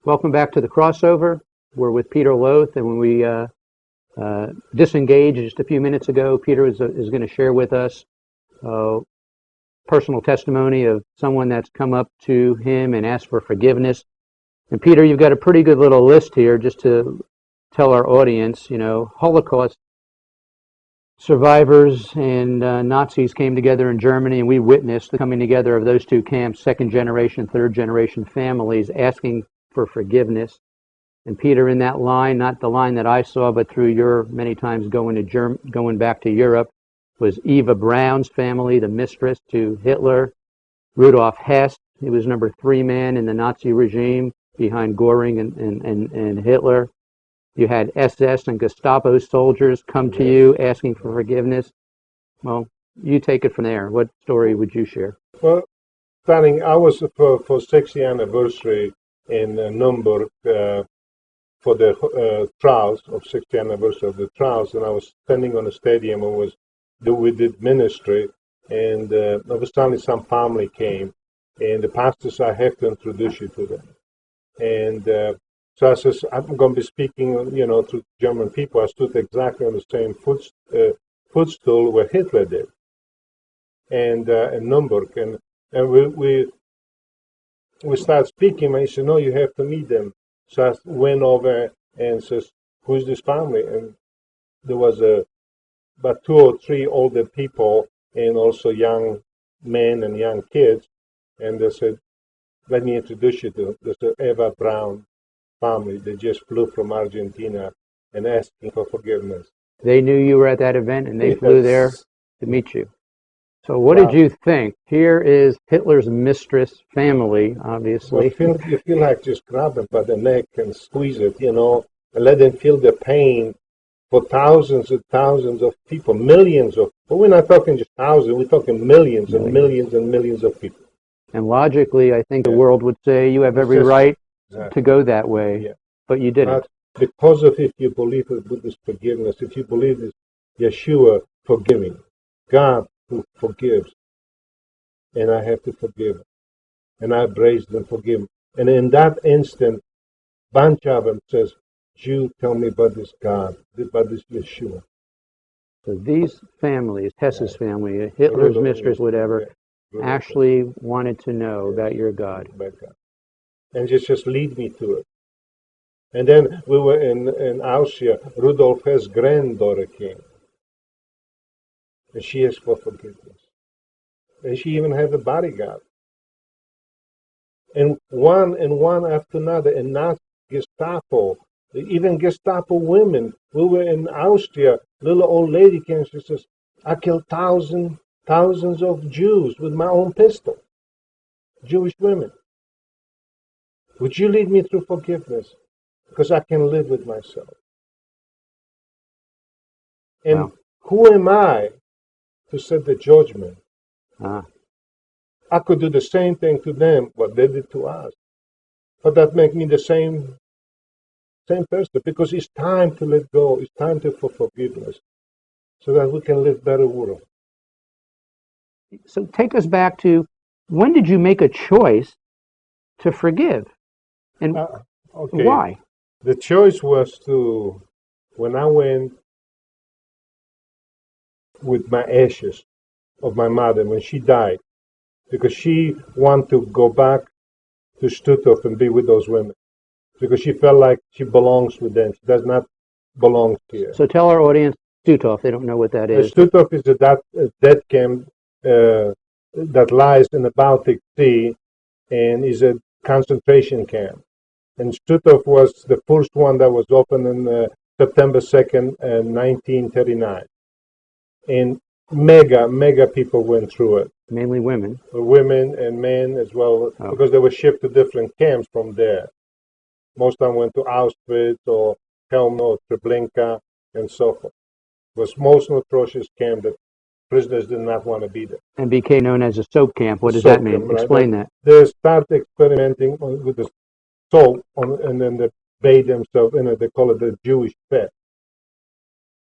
Welcome back to the crossover. We're with Peter Loth, and when we disengaged just a few minutes ago, Peter is going to share with us personal testimony of someone that's come up to him and asked for forgiveness. And Peter, you've got a pretty good little list here just to tell our audience, Holocaust survivors and Nazis came together in Germany, and we witnessed the coming together of those two camps, second generation, third generation families asking for forgiveness. And Peter, in that line, not the line that I saw, but through your many times going back to Europe, was Eva Braun's family, the mistress to Hitler. Rudolf Hess, he was number 3 man in the Nazi regime behind Göring and Hitler. You had SS and Gestapo soldiers come to you asking for forgiveness. Well, you take it from there. What story would you share? Well, starting, I was for 60th anniversary in Nuremberg for the trials of 60th anniversary of the trials, and I was standing on the stadium and we did ministry, and suddenly some family came, and the pastor said, I have to introduce you to them. And so I says, I'm going to be speaking, to German people. I stood exactly on the same footstool where Hitler did, and in Nuremberg, and we started speaking, and he said, no, you have to meet them. So I went over and says, who's this family? And there was about 2 or 3 older people and also young men and young kids. And they said, let me introduce you to them. This is Eva Braun family. They just flew from Argentina and asking for forgiveness. They knew you were at that event, and they flew there to meet you. So what did you think? Here is Hitler's mistress family, obviously. Well, you feel like just grab them by the neck and squeeze it, and let them feel the pain for thousands and thousands of people, millions of, but we're not talking just thousands, we're talking millions and millions and millions of people. And logically, I think the world would say you have every right to go that way, but you didn't. Because of if you believe in Buddhist forgiveness, if you believe in Yeshua forgiving, God who forgives, and I have to forgive him, and I embrace and forgive him. And in that instant, bunch of them says, you tell me about this God, about this Yeshua. So these families, Hess's family, Hitler's mistress, whatever, actually wanted to know about your God. And just lead me to it. And then we were in Austria. Rudolf Hess' granddaughter came. And she asked for forgiveness. And she even had a bodyguard. And one after another, and not Gestapo, even Gestapo women. We were in Austria. Little old lady came, she says, I killed thousands of Jews with my own pistol. Jewish women. Would you lead me through forgiveness? Because I can live with myself. And who am I to set the judgment? I could do the same thing to them, what they did to us. But that makes me the same person, because it's time to let go. It's time for forgiveness, so that we can live better world. So take us back to, when did you make a choice to forgive? And why? The choice was when I went with my ashes of my mother when she died, because she wanted to go back to Stuttgart and be with those women, because she felt like she belongs with them. She does not belong here. So tell our audience, Stuttgart, they don't know what that is. Stuttgart is a death camp that lies in the Baltic Sea and is a concentration camp. And Stuttgart was the first one that was opened on September 2nd, 1939. And mega people went through it. Mainly women. Women and men as well, because they were shipped to different camps from there. Most of them went to Auschwitz or Helm or Treblinka and so forth. It was most atrocious camp that prisoners did not want to be there. And became known as a soap camp. What does that mean? Right? Explain that. They started experimenting with the soap, and then they bathe themselves in it. They call it the Jewish fat.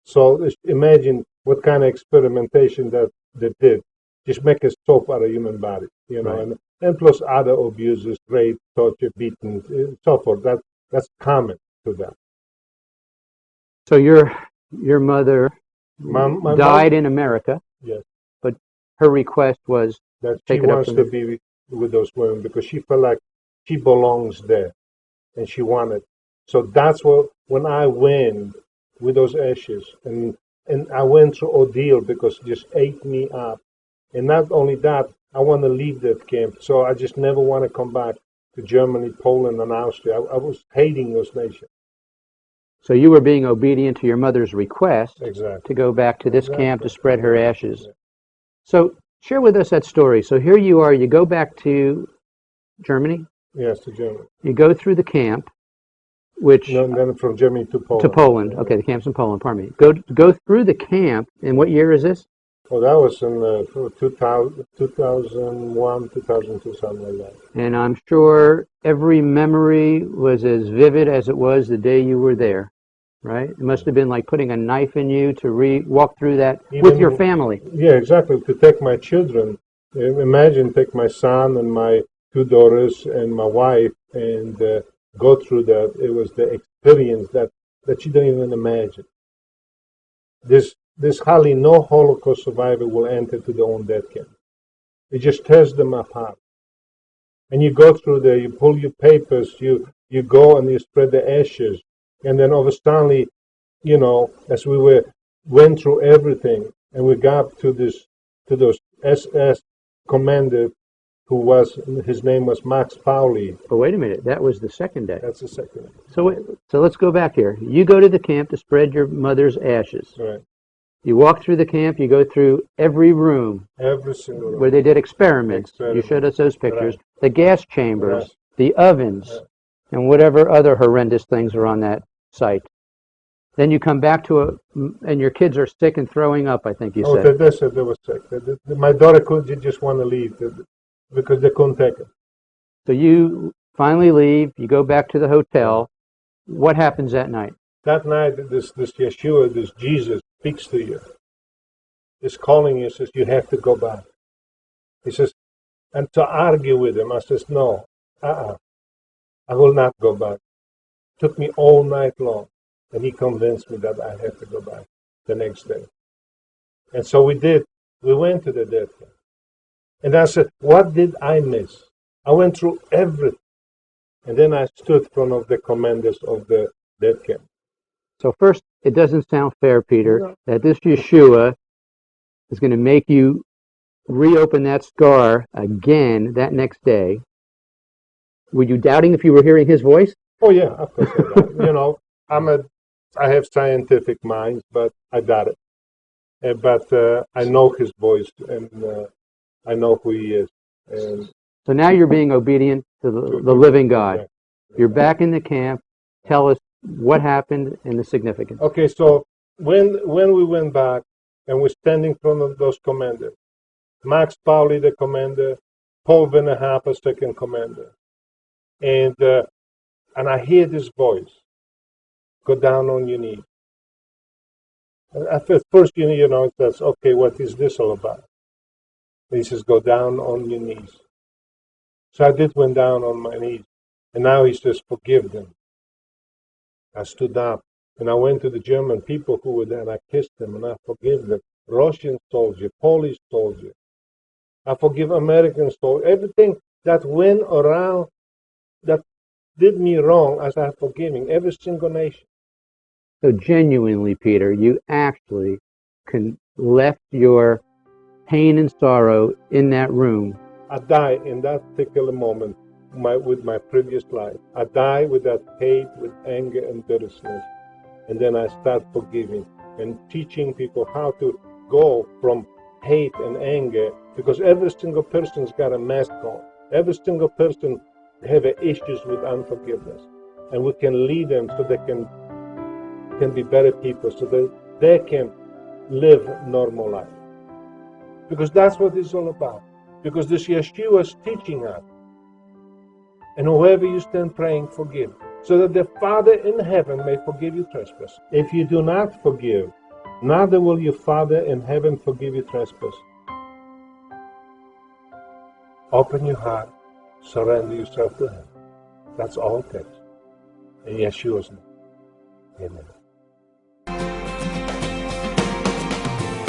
So imagine what kind of experimentation that they did. Just make a soap out of human body, right. and plus other abuses, rape, torture, beaten, so forth. That's common to them. So your mother My died mom, in America, yes, but her request was that she take it up wants from to there. be with those women because she felt like she belongs there, and she wanted. So that's what when I went with those ashes, and I went through ordeal because it just ate me up. And not only that, I want to leave that camp. So I just never want to come back to Germany, Poland, and Austria. I was hating those nations. So you were being obedient to your mother's request Exactly. to go back to this camp to spread her ashes. Yeah. So share with us that story. So here you are, you go back to Germany, Yes, to Germany. you go through the camp, which No, and then from Germany to Poland. to Poland. Okay, the camp's in Poland, pardon me. Go through the camp, and what year is this? Well, that was in 2001, 2002, something like that. And I'm sure every memory was as vivid as it was the day you were there, right? It must have been like putting a knife in you to walk through that with your family. Yeah, exactly. To take my children, imagine take my son and my two daughters and my wife and go through that. It was the experience that you don't even imagine. There's hardly no Holocaust survivor will enter to their own death camp. It just tears them apart. And you go through there, you pull your papers, you go and you spread the ashes, and then over suddenly, as we went through everything, and we got to those SS commander his name was Max Pauli. But wait a minute, that was the second day. That's the second. So let's go back here. You go to the camp to spread your mother's ashes. Right. You walk through the camp, you go through every room Every single room. where they did experiments. You showed us those pictures. Right. The gas chambers, right. The ovens, right. And whatever other horrendous things are on that site. Then you come back to and your kids are sick and throwing up, I think you said. They said they were sick. My daughter just want to leave because they couldn't take it. So you finally leave, you go back to the hotel. What happens that night? That night, this Yeshua, this Jesus, speaks to you. He's calling you, says, you have to go back. He says, and to argue with him, I says, no, I will not go back. It took me all night long, and he convinced me that I have to go back the next day. And so we did. We went to the death camp. And I said, what did I miss? I went through everything. And then I stood in front of the commanders of the death camp. So first, it doesn't sound fair, Peter, that this Yeshua is going to make you reopen that scar again that next day. Were you doubting if you were hearing his voice? Oh yeah, of course I doubt. I have scientific mind, but I doubt it. But I know his voice, and I know who he is. And so now you're being obedient to the living God. Yeah. You're back in the camp. Tell us what happened and the significance. Okay, so when we went back and we're standing in front of those commanders, Max Pauli, the commander, Paul Venehapa, second commander, and I hear this voice, go down on your knees. And at first, that's okay. What is this all about? And he says, go down on your knees. So I went down on my knees, and now he says, forgive them. I stood up, and I went to the German people who were there, and I kissed them, and I forgive them. Russian soldier, Polish soldier. I forgive American soldier. Everything that went around that did me wrong, as I forgiving every single nation. So genuinely, Peter, you actually left your pain and sorrow in that room. I died in that particular moment with my previous life. I died with that hate, with anger and bitterness. And then I start forgiving and teaching people how to go from hate and anger, because every single person's got a mask on. Every single person have issues with unforgiveness. And we can lead them so they can be better people, so that they can live normal life. Because that's what it's all about. Because this Yeshua is teaching us. And whoever you stand praying, forgive, so that the Father in heaven may forgive you trespass. If you do not forgive, neither will your Father in heaven forgive you trespass. Open your heart Surrender yourself to Him. That's all it takes. In Yeshua's name. Amen.